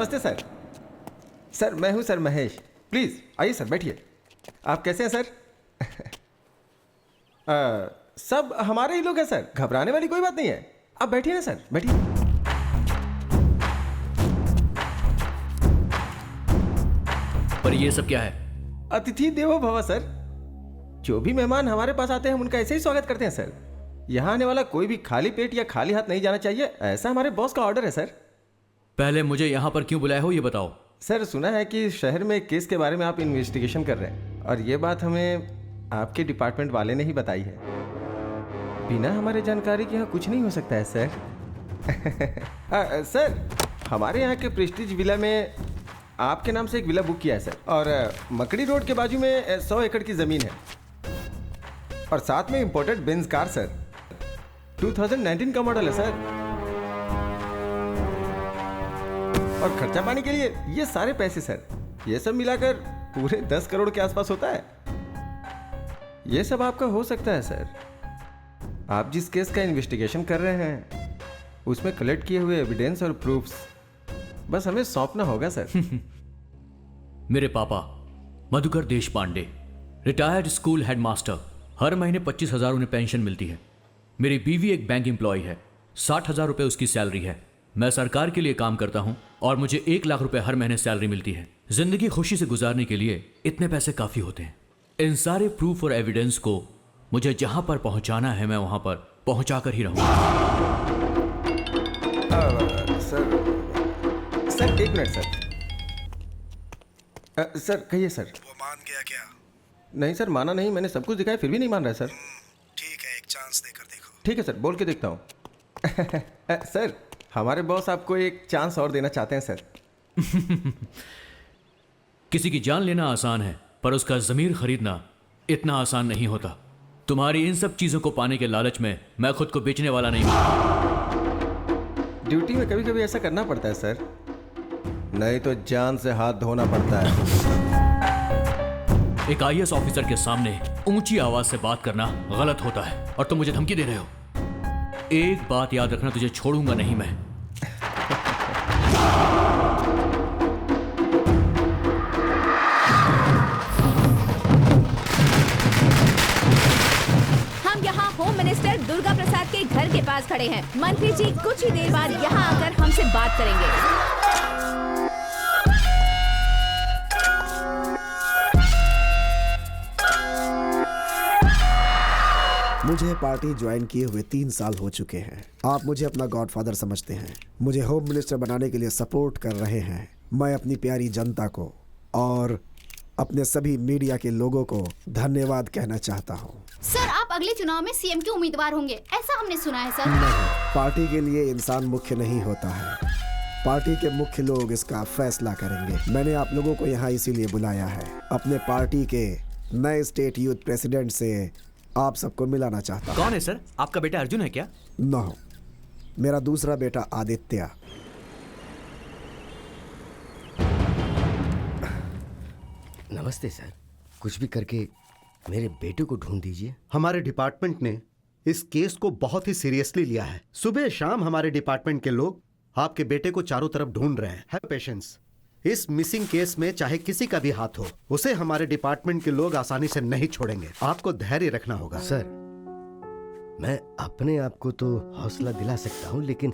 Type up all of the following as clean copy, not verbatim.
नमस्ते sir. Sir मैं हूं सर महेश। प्लीज आइए सर, बैठिए। आप कैसे हैं सर? सब हमारे ही लोग हैं सर, घबराने वाली कोई बात नहीं है। आप बैठिए ना सर, बैठिए। पर ये सब क्या है? अतिथि देवो भव सर। जो भी मेहमान हमारे पास आते हैं हम उनका ऐसे ही स्वागत करते हैं सर। यहाँ आने वाला कोई भी खाली पेट या खाली हाथ नहीं जाना चाहिए, ऐसा हमारे बॉस का ऑर्डर है सर। पहले मुझे यहाँ पर क्यों बुलाया हो ये बताओ। सर सुना है कि शहर में एक केस के बारे में आप इन्वेस्टिगेशन कर रहे हैं, और ये बात हमें आपके डिपार्टमेंट वाले ने ही बताई है। बिना हमारे जानकारी के यहाँ कुछ नहीं हो सकता है सर। सर हमारे यहाँ के प्रेस्टीज विला में आपके नाम से एक विला बुक किया है सर, और मकड़ी रोड के बाजू में 100 एकड़ की ज़मीन है, और साथ में इंपोर्टेड बेंज कार सर। 2019 का मॉडल है सर। और खर्चा पानी के लिए ये सारे पैसे सर, ये सब मिलाकर पूरे 10 करोड़ के आसपास होता है। ये सब आपका हो सकता है सर। आप जिस केस का इन्वेस्टिगेशन कर रहे हैं उसमें कलेक्ट किए हुए एविडेंस और प्रूफ्स बस हमें सौंपना होगा सर। मेरे पापा मधुकर देश पांडे, रिटायर्ड स्कूल हेडमास्टर, हर महीने 25,000 उन्हें पेंशन मिलती है। मेरी बीवी एक बैंक एम्प्लॉय है, 60,000 रुपये उसकी सैलरी है। मैं सरकार के लिए काम करता हूं और मुझे 1 लाख रुपए हर महीने सैलरी मिलती है। जिंदगी खुशी से गुजारने के लिए इतने पैसे काफी होते हैं। इन सारे प्रूफ और एविडेंस को मुझे जहां पर पहुंचाना है मैं वहां पर पहुंचा कर ही रहूंगा। सर एक मिनट सर। सर कहिए सर। वो मान गया क्या? नहीं सर, माना नहीं, मैंने सब कुछ दिखाया फिर भी नहीं मान रहा है सर। ठीक है, एक चांस देकर देखो। ठीक है सर, बोल के देखता हूँ। सर हमारे बॉस आपको एक चांस और देना चाहते हैं सर। किसी की जान लेना आसान है पर उसका ज़मीर खरीदना इतना आसान नहीं होता। तुम्हारी इन सब चीज़ों को पाने के लालच में मैं खुद को बेचने वाला नहीं हूं। ड्यूटी में कभी कभी ऐसा करना पड़ता है सर, नहीं तो जान से हाथ धोना पड़ता है। एक IAS ऑफिसर के सामने ऊंची आवाज से बात करना गलत होता है और तुम मुझे धमकी दे रहे हो। एक बात याद रखना, तुझे छोड़ूंगा नहीं मैं। हम यहाँ होम मिनिस्टर दुर्गा प्रसाद के घर के पास खड़े हैं। मंत्री जी कुछ ही देर बाद यहाँ आकर हमसे बात करेंगे। मुझे पार्टी ज्वाइन किए हुए 3 साल हो चुके हैं। आप मुझे अपना गॉडफादर समझते हैं, मुझे होम मिनिस्टर बनाने के लिए सपोर्ट कर रहे हैं। मैं अपनी प्यारी जनता को और अपने सभी मीडिया के लोगों को धन्यवाद कहना चाहता हूँ। सर आप अगले चुनाव में CM के उम्मीदवार होंगे, ऐसा हमने सुना है सर। नहीं, पार्टी के लिए इंसान मुख्य नहीं होता है, पार्टी के मुख्य लोग इसका फैसला करेंगे। मैंने आप लोगों को यहाँ इसीलिए बुलाया है। अपने पार्टी के नए स्टेट यूथ प्रेसिडेंट से आप सबको मिलाना चाहता हूँ। कौन है सर? आपका बेटा अर्जुन है क्या? नो, मेरा दूसरा बेटा आदित्य। नमस्ते सर, कुछ भी करके मेरे बेटे को ढूंढ दीजिए। हमारे डिपार्टमेंट ने इस केस को बहुत ही सीरियसली लिया है। सुबह शाम हमारे डिपार्टमेंट के लोग आपके बेटे को चारों तरफ ढूंढ रहे हैं। Have patience. इस मिसिंग केस में चाहे किसी का भी हाथ हो, उसे हमारे डिपार्टमेंट के लोग आसानी से नहीं छोड़ेंगे। आपको धैर्य रखना होगा। सर, मैं अपने आप को तो हौसला दिला सकता हूँ, लेकिन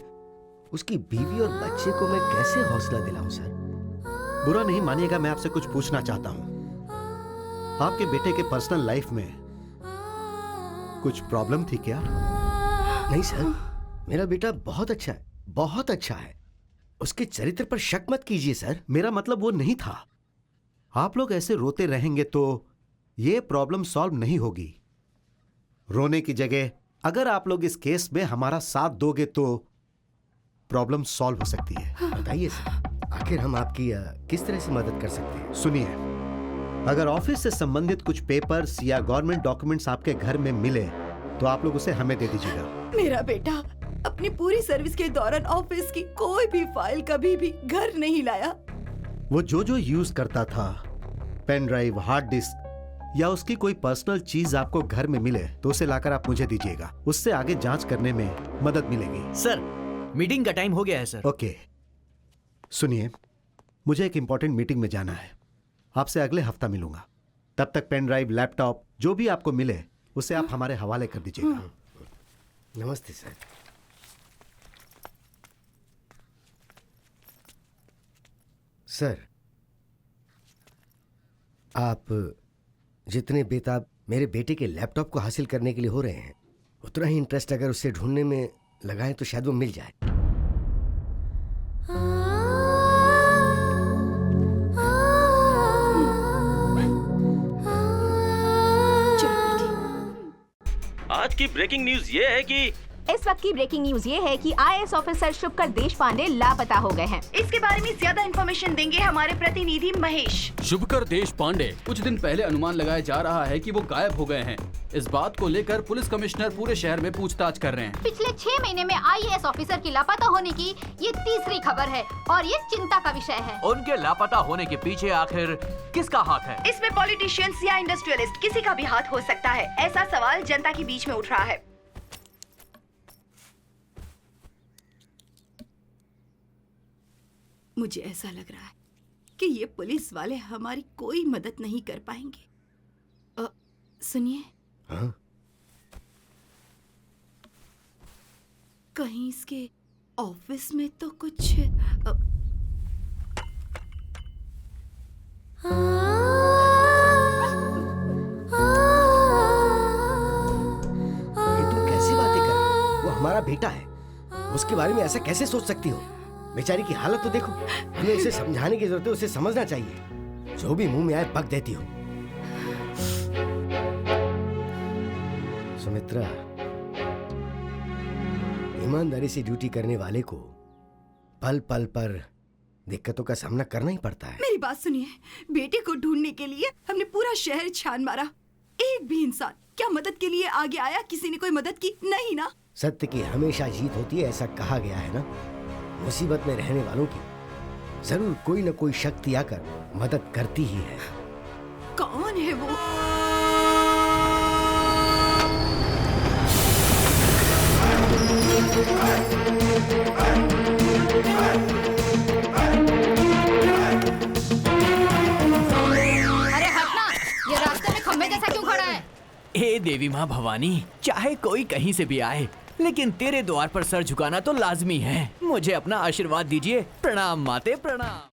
उसकी बीवी और बच्चे को मैं कैसे हौसला दिलाऊं सर? बुरा नहीं मानिएगा, मैं आपसे कुछ पूछना चाहता हूँ। आपके बेटे के पर्सनल लाइफ में कुछ प्रॉब्लम थी क्या? नहीं सर, मेरा बेटा बहुत अच्छा है, बहुत अच्छा है। उसके चरित्र पर शक मत कीजिए सर। मेरा मतलब वो नहीं था। आप लोग ऐसे रोते रहेंगे तो ये प्रॉब्लम सॉल्व नहीं होगी। रोने की जगह अगर आप लोग इस केस में हमारा साथ दोगे तो प्रॉब्लम सॉल्व हो सकती है। बताइए सर, आखिर हम आपकी किस तरह से मदद कर सकते हैं? सुनिए, अगर ऑफिस से संबंधित कुछ पेपर्स या गवर्नमेंट डॉक्यूमेंट्स आपके घर में मिले तो आप लोग उसे हमें दे दीजिएगा। मेरा बेटा अपनी पूरी सर्विस के दौरान ऑफिस की कोई भी फाइल कभी भी घर नहीं लाया। वो जो यूज करता था, पेन ड्राइव, हार्ड डिस्क या उसकी कोई पर्सनल चीज आपको घर में मिले तो उसे लाकर आप मुझे दीजिएगा। उससे आगे जांच करने में मदद मिलेगी। सर मीटिंग का टाइम हो गया है सर। ओके, सुनिए, मुझे एक इंपॉर्टेंट मीटिंग में जाना है। आपसे अगले हफ्ता मिलूंगा। तब तक पेन ड्राइव, लैपटॉप जो भी आपको मिले उसे आप हमारे हवाले कर दीजिएगा। नमस्ते सर। सर, आप जितने बेताब मेरे बेटे के लैपटॉप को हासिल करने के लिए हो रहे हैं, उतना ही इंटरेस्ट अगर उसे ढूंढने में लगाएं तो शायद वो मिल जाए। आज की ब्रेकिंग न्यूज ये है कि इस वक्त की ब्रेकिंग न्यूज ये है कि आईएएस ऑफिसर शुभकर देशपांडे लापता हो गए हैं। इसके बारे में ज्यादा इन्फॉर्मेशन देंगे हमारे प्रतिनिधि महेश। शुभकर देशपांडे कुछ दिन पहले अनुमान लगाया जा रहा है कि वो गायब हो गए हैं। इस बात को लेकर पुलिस कमिश्नर पूरे शहर में पूछताछ कर रहे हैं। पिछले 6 महीने में आईएएस ऑफिसर की लापता होने की ये तीसरी खबर है और ये चिंता का विषय है। उनके लापता होने के पीछे आखिर किसका हाथ है? इसमें पॉलिटिशियंस या इंडस्ट्रियलिस्ट किसी का भी हाथ हो सकता है। ऐसा सवाल जनता के बीच में उठ रहा है। मुझे ऐसा लग रहा है कि ये पुलिस वाले हमारी कोई मदद नहीं कर पाएंगे। सुनिए, हाँ? कहीं इसके ऑफिस में तो कुछ ये तुम कैसी बातें कर रही हो? वो हमारा बेटा है, उसके बारे में ऐसा कैसे सोच सकती हो? बेचारी की हालत तो देखो। हमें उसे समझाने की जरूरत है, उसे समझना चाहिए। जो भी मुंह में आए बक देती हो। सुमित्रा, ईमानदारी से ड्यूटी करने वाले को पल पल पर दिक्कतों का सामना करना ही पड़ता है। मेरी बात सुनिए, बेटे को ढूंढने के लिए हमने पूरा शहर छान मारा। एक भी इंसान क्या मदद के लिए आगे आया? किसी ने कोई मदद की? नहीं ना। सत्य की हमेशा जीत होती है, ऐसा कहा गया है ना। मुसीबत में रहने वालों की जरूर कोई न कोई शक्ति आकर मदद करती ही है। कौन है वो? अरे हटना, ये रास्ते में खंबे जैसा क्यों खड़ा है? हे देवी माँ भवानी, चाहे कोई कहीं से भी आए, लेकिन तेरे द्वार पर सर झुकाना तो लाजमी है। मुझे अपना आशीर्वाद दीजिए। प्रणाम माते, प्रणाम।